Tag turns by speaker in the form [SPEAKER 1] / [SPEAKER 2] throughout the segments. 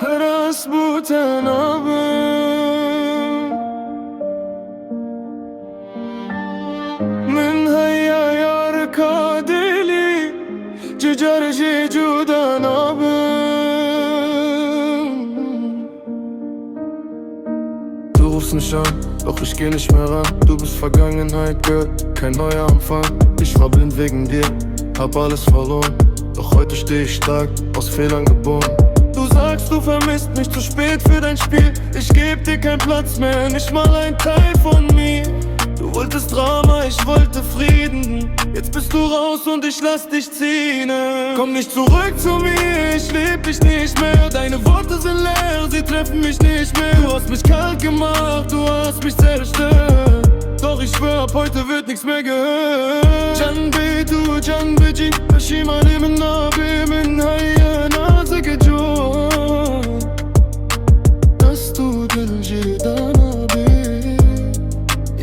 [SPEAKER 1] هرس بوتنابم من هيا يار كادلي ججرجي جودنابم. Du rufst mich an, doch ich geh nicht mehr ran. Du bist Vergangenheit, Girl, kein neuer Anfang. Ich war blind wegen dir, hab alles verloren. Doch heute steh ich stark, aus Fehlern geboren. Du sagst, du vermisst mich zu spät für dein Spiel. Ich geb dir keinen Platz mehr, nicht mal ein Teil von mir. Du wolltest Drama, ich wollte Frieden. Jetzt bist du raus und ich lass dich ziehen. Komm nicht zurück zu mir, ich lieb dich nicht mehr. Deine Worte sind leer, sie treffen mich nicht mehr. Du hast mich kalt gemacht, du hast mich zerstört. Doch ich schwör, ab heute wird nichts mehr gehört. Janbe tu janbe ji Peshimani min nabi min hayya nazik jo Dastu dil jidana bi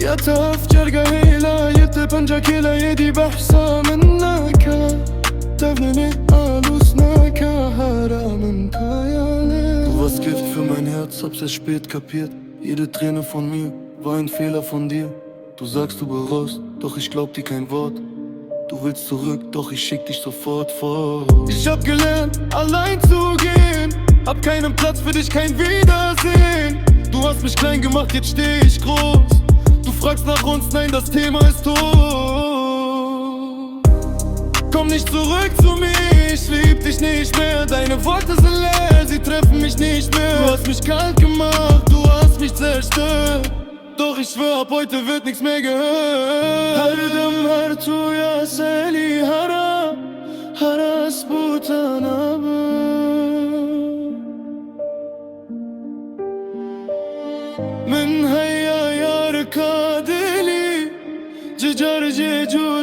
[SPEAKER 1] Ya taf jargahi la yete panjaki la yedi bahsa minnaka Tavnini alusnaka haramin kayale. Du warst Gift für mein Herz, hab's erst spät kapiert. Jede Träne von mir war ein Fehler von dir. Du sagst, du bereust, doch ich glaub dir kein Wort. Du willst zurück, doch ich schick dich sofort fort. Ich hab gelernt, allein zu gehen. Hab keinen Platz für dich, kein Wiedersehen. Du hast mich klein gemacht, jetzt steh ich groß. Du fragst nach uns, nein, das Thema ist tot. Komm nicht zurück zu mir, ich lieb dich nicht mehr. Deine Worte sind leer, sie treffen mich nicht mehr. Du hast mich kalt gemacht, du hast mich zerstört. Doch ich schwör, ab heute wird nichts mehr gehört. Hardem hartu ya seli hara Haras butanabı Min hayya yar kadeli Cicar cecu